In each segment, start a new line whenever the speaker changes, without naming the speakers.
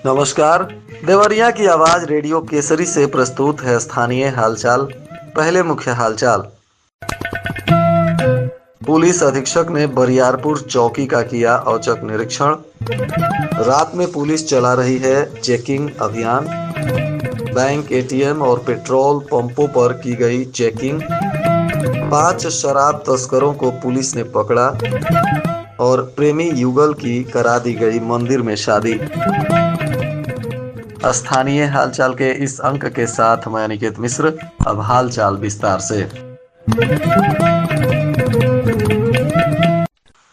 नमस्कार। देवरिया की आवाज रेडियो केसरी से प्रस्तुत है स्थानीय हालचाल। पहले मुख्य हालचाल। पुलिस अधीक्षक ने बरियारपुर चौकी का किया औचक निरीक्षण। रात में पुलिस चला रही है चेकिंग अभियान। बैंक, एटीएम और पेट्रोल पंपों पर की गई चेकिंग। 5 शराब तस्करों को पुलिस ने पकड़ा और प्रेमी युगल की करा दी गई मंदिर में शादी। स्थानीय हालचाल के इस अंक के साथ मैं अनिकेत मिश्र। अब हालचाल विस्तार से।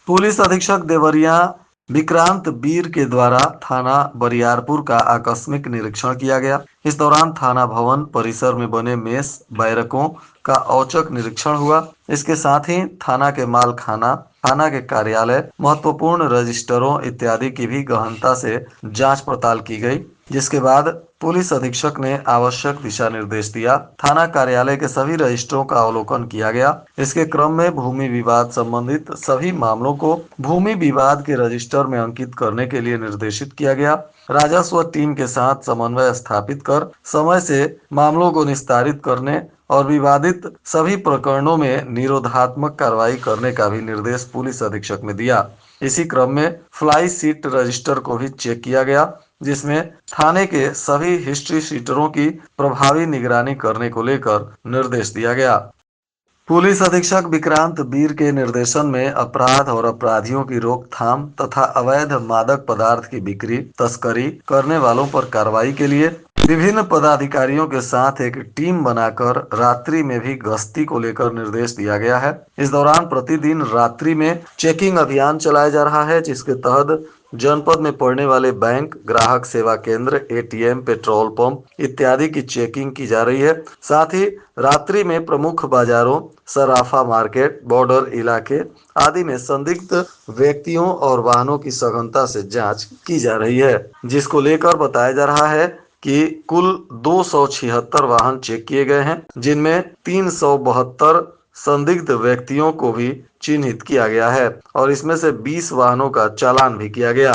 पुलिस अधीक्षक देवरिया विक्रांत बीर के द्वारा थाना बरियारपुर का आकस्मिक निरीक्षण किया गया। इस दौरान थाना भवन परिसर में बने मेस बैरकों का औचक निरीक्षण हुआ। इसके साथ ही थाना के माल खाना, थाना के कार्यालय, महत्वपूर्ण रजिस्टरों इत्यादि की भी गहनता से जांच पड़ताल की गई, जिसके बाद पुलिस अधीक्षक ने आवश्यक दिशा निर्देश दिया। थाना कार्यालय के सभी रजिस्टरों का अवलोकन किया गया। इसके क्रम में भूमि विवाद संबंधित सभी मामलों को भूमि विवाद के रजिस्टर में अंकित करने के लिए निर्देशित किया गया। राजस्व टीम के साथ समन्वय स्थापित कर समय से मामलों को निस्तारित करने और विवादित सभी प्रकरणों में निरोधात्मक कार्रवाई करने का भी निर्देश पुलिस अधीक्षक ने दिया। इसी क्रम में फ्लाई सीट रजिस्टर को भी चेक किया गया, जिसमें थाने के सभी हिस्ट्री शीटरों की प्रभावी निगरानी करने को लेकर निर्देश दिया गया। पुलिस अधीक्षक विक्रांत बीर के निर्देशन में अपराध और अपराधियों की रोकथाम तथा अवैध मादक पदार्थ की बिक्री, तस्करी करने वालों पर कार्रवाई के लिए विभिन्न पदाधिकारियों के साथ एक टीम बनाकर रात्रि में भी गश्ती को लेकर निर्देश दिया गया है। इस दौरान प्रतिदिन रात्रि में चेकिंग अभियान चलाया जा रहा है, जिसके तहत जनपद में पड़ने वाले बैंक, ग्राहक सेवा केंद्र, एटीएम, पेट्रोल पंप इत्यादि की चेकिंग की जा रही है। साथ ही रात्रि में प्रमुख बाजारों, सराफा मार्केट, बॉर्डर इलाके आदि में संदिग्ध व्यक्तियों और वाहनों की सघनता से जांच की जा रही है, जिसको लेकर बताया जा रहा है कि कुल 276 वाहन चेक किए गए हैं, जिनमें 372 संदिग्ध व्यक्तियों को भी चिन्हित किया गया है और इसमें से 20 वाहनों का चालान भी किया गया।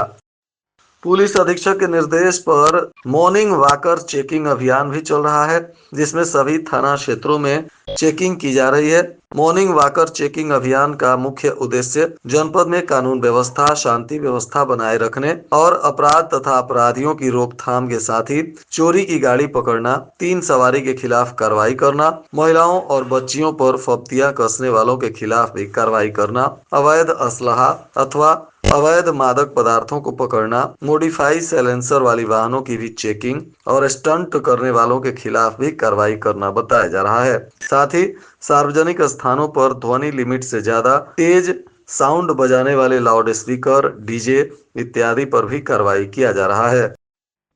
पुलिस अधीक्षक के निर्देश पर मॉर्निंग वॉकर चेकिंग अभियान भी चल रहा है, जिसमें सभी थाना क्षेत्रों में चेकिंग की जा रही है। मॉर्निंग वॉकर चेकिंग अभियान का मुख्य उद्देश्य जनपद में कानून व्यवस्था, शांति व्यवस्था बनाए रखने और अपराध तथा अपराधियों की रोकथाम के साथ ही चोरी की गाड़ी पकड़ना, 3 सवारी के खिलाफ कार्रवाई करना, महिलाओं और बच्चियों पर फब्तियां कसने वालों के खिलाफ भी कार्रवाई करना, अवैध असलहा अथवा अवैध मादक पदार्थों को पकड़ना, मॉडिफाई साइलेंसर वाली वाहनों की भी चेकिंग और स्टंट करने वालों के खिलाफ भी कार्रवाई करना बताया जा रहा है। साथ ही सार्वजनिक स्थानों पर ध्वनि लिमिट से ज्यादा तेज साउंड बजाने वाले लाउड स्पीकर, डीजे इत्यादि पर भी कार्रवाई किया जा रहा है।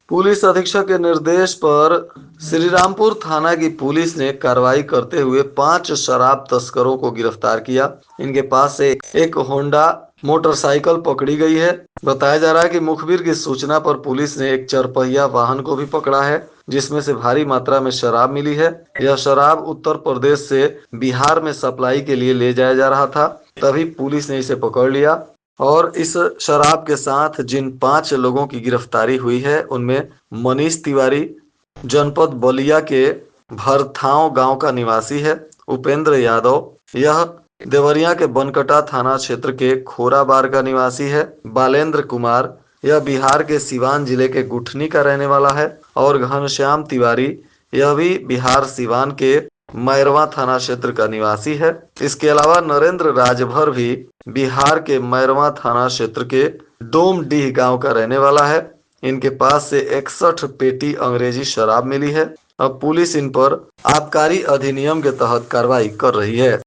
पुलिस अधीक्षक के निर्देश पर श्रीरामपुर थाना की पुलिस ने कार्रवाई करते हुए 5 शराब तस्करों को गिरफ्तार किया। इनके पास से एक होंडा मोटरसाइकिल पकड़ी गई है। बताया जा रहा है कि मुखबिर की सूचना पर पुलिस ने एक 4 पहिया वाहन को भी पकड़ा है, जिसमें से भारी मात्रा में शराब मिली है। यह शराब उत्तर प्रदेश से बिहार में सप्लाई के लिए ले जाया जा रहा था, तभी पुलिस ने इसे पकड़ लिया और इस शराब के साथ जिन 5 लोगों की गिरफ्तारी हुई है, उनमें मनीष तिवारी जनपद बलिया के भरथाव गांव का निवासी है, उपेंद्र यादव यह देवरिया के बनकटा थाना क्षेत्र के खोराबार का निवासी है, बालेंद्र कुमार यह बिहार के सिवान जिले के गुठनी का रहने वाला है और घनश्याम तिवारी यह भी बिहार सिवान के मैरवा थाना क्षेत्र का निवासी है। इसके अलावा नरेंद्र राजभर भी बिहार के मैरवा थाना क्षेत्र के डोमडीह गांव का रहने वाला है। इनके पास से 61 पेटी अंग्रेजी शराब मिली है। अब पुलिस इन पर आबकारी अधिनियम के तहत कार्रवाई कर रही है।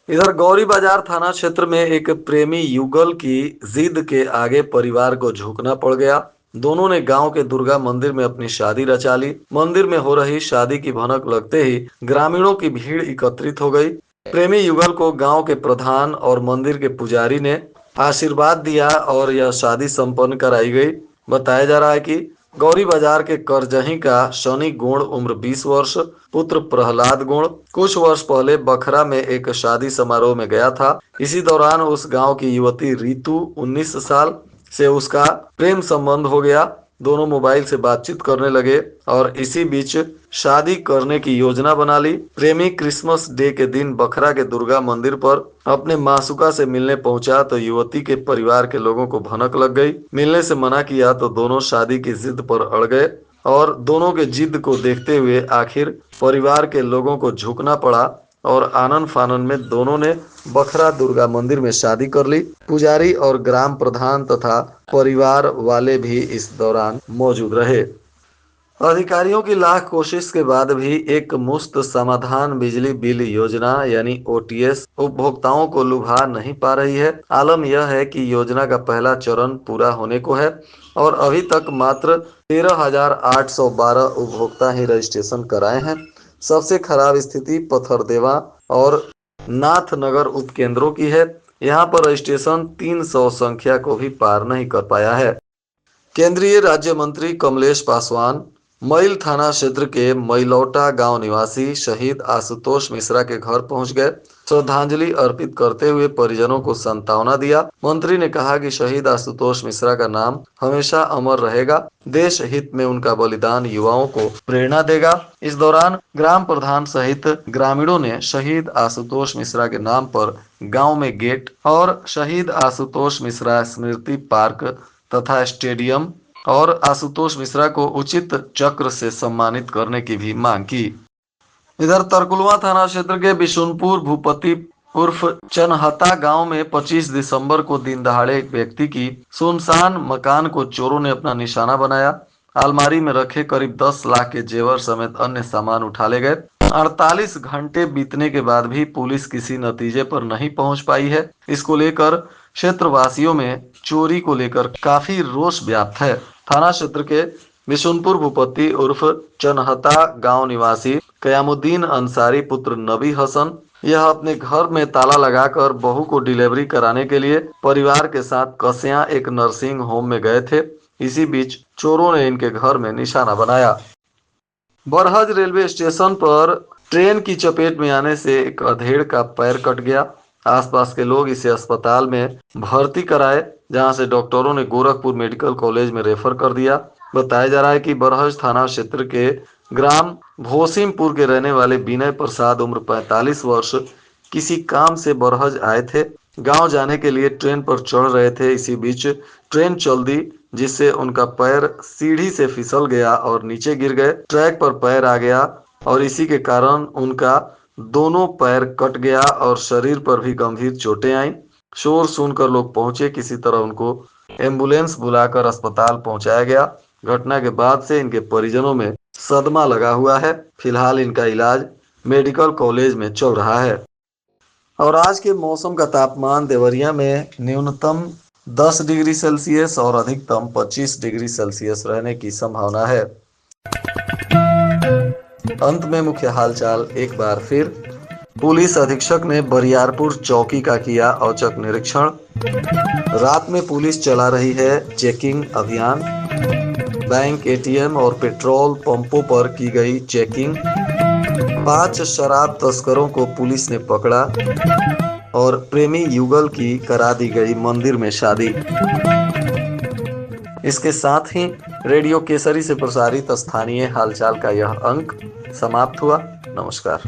इधर गौरी बाजार थाना क्षेत्र में एक प्रेमी युगल की जिद के आगे परिवार को झुकना पड़ गया। दोनों ने गांव के दुर्गा मंदिर में अपनी शादी रचा ली। मंदिर में हो रही शादी की भनक लगते ही ग्रामीणों की भीड़ एकत्रित हो गई। प्रेमी युगल को गांव के प्रधान और मंदिर के पुजारी ने आशीर्वाद दिया और यह शादी संपन्न कराई गई। बताया जा रहा है कि गौरी बाजार के करजही का शनि गुण, उम्र 20 वर्ष, पुत्र प्रहलाद गुण कुछ वर्ष पहले बखरा में एक शादी समारोह में गया था। इसी दौरान उस गांव की युवती रितु 19 साल से उसका प्रेम संबंध हो गया। दोनों मोबाइल से बातचीत करने लगे और इसी बीच शादी करने की योजना बना ली। प्रेमी क्रिसमस डे के दिन बखरा के दुर्गा मंदिर पर अपने मासूका से मिलने पहुंचा तो युवती के परिवार के लोगों को भनक लग गई। मिलने से मना किया तो दोनों शादी की जिद पर अड़ गए और दोनों के जिद को देखते हुए आखिर परिवार के लोगों को झुकना पड़ा और आनन फानन में दोनों ने बखरा दुर्गा मंदिर में शादी कर ली। पुजारी और ग्राम प्रधान तथा परिवार वाले भी इस दौरान मौजूद रहे। अधिकारियों की लाख कोशिश के बाद भी एक मुफ्त समाधान बिजली बिल योजना यानी ओटीएस उपभोक्ताओं को लुभा नहीं पा रही है। आलम यह है कि योजना का पहला चरण पूरा होने को है और अभी तक मात्र 13,812 उपभोक्ता ही रजिस्ट्रेशन कराए हैं। सबसे खराब स्थिति पथरदेवा और नाथनगर उपकेंद्रों की है। यहाँ पर रजिस्ट्रेशन 300 संख्या को भी पार नहीं कर पाया है। केंद्रीय राज्य मंत्री कमलेश पासवान मैल थाना क्षेत्र के मैलौटा गांव निवासी शहीद आशुतोष मिश्रा के घर पहुंच गए। श्रद्धांजलि अर्पित करते हुए परिजनों को सांत्वना दिया। मंत्री ने कहा कि शहीद आशुतोष मिश्रा का नाम हमेशा अमर रहेगा। देश हित में उनका बलिदान युवाओं को प्रेरणा देगा। इस दौरान ग्राम प्रधान सहित ग्रामीणों ने शहीद आशुतोष मिश्रा के नाम पर गाँव में गेट और शहीद आशुतोष मिश्रा स्मृति पार्क तथा स्टेडियम और आशुतोष मिश्रा को उचित चक्र से सम्मानित करने की भी मांग की। इधर तरकुलवा थाना क्षेत्र के बिशुनपुर भूपति उर्फ चनहता गांव में 25 दिसंबर को दिन दहाड़े एक व्यक्ति की सुनसान मकान को चोरों ने अपना निशाना बनाया। अलमारी में रखे करीब 10 लाख के जेवर समेत अन्य सामान उठा ले गए। 48 घंटे बीतने के बाद भी पुलिस किसी नतीजे पर नहीं पहुंच पाई है। इसको लेकर क्षेत्रवासियों में चोरी को लेकर काफी रोष व्याप्त है। थाना क्षेत्र के बिशुनपुर भूपति उर्फ चनहता गांव निवासी कयामुद्दीन अंसारी पुत्र नबी हसन यह अपने घर में ताला लगाकर बहू को डिलीवरी कराने के लिए परिवार के साथ कस्या एक नर्सिंग होम में गए थे। इसी बीच चोरों ने इनके घर में निशाना बनाया। बरहज रेलवे स्टेशन पर ट्रेन की चपेट में आने से एक अधेड़ का पैर कट गया। आसपास के लोग इसे अस्पताल में भर्ती कराए, जहां से डॉक्टरों ने गोरखपुर मेडिकल कॉलेज में रेफर कर दिया। बताया जा रहा है कि बरहज थाना क्षेत्र के ग्राम भोसिमपुर के रहने वाले विनय प्रसाद उम्र 45 वर्ष किसी काम से बरहज आए थे। गांव जाने के लिए ट्रेन पर चढ़ रहे थे। इसी बीच ट्रेन चल दी, जिससे उनका पैर सीढ़ी से फिसल गया और नीचे गिर गए। ट्रैक पर पैर आ गया और इसी के कारण उनका दोनों पैर कट गया और शरीर पर भी गंभीर चोटें आईं। शोर सुनकर लोग पहुंचे। किसी तरह उनको एम्बुलेंस बुलाकर अस्पताल पहुंचाया गया। घटना के बाद से इनके परिजनों में सदमा लगा हुआ है। फिलहाल इनका इलाज मेडिकल कॉलेज में चल रहा है। और आज के मौसम का तापमान देवरिया में न्यूनतम 10 डिग्री सेल्सियस और अधिकतम 25 डिग्री सेल्सियस रहने की संभावना है। अंत में मुख्य हालचाल एक बार फिर। पुलिस अधीक्षक ने बरियारपुर चौकी का किया औचक निरीक्षण। रात में पुलिस चला रही है चेकिंग अभियान। बैंक, एटीएम और पेट्रोल पंपों पर की गई चेकिंग। 5 शराब तस्करों को पुलिस ने पकड़ा और प्रेमी युगल की करा दी गई मंदिर में शादी। इसके साथ ही रेडियो केसरी से प्रसारित स्थानीय हालचाल का यह अंक समाप्त हुआ। नमस्कार।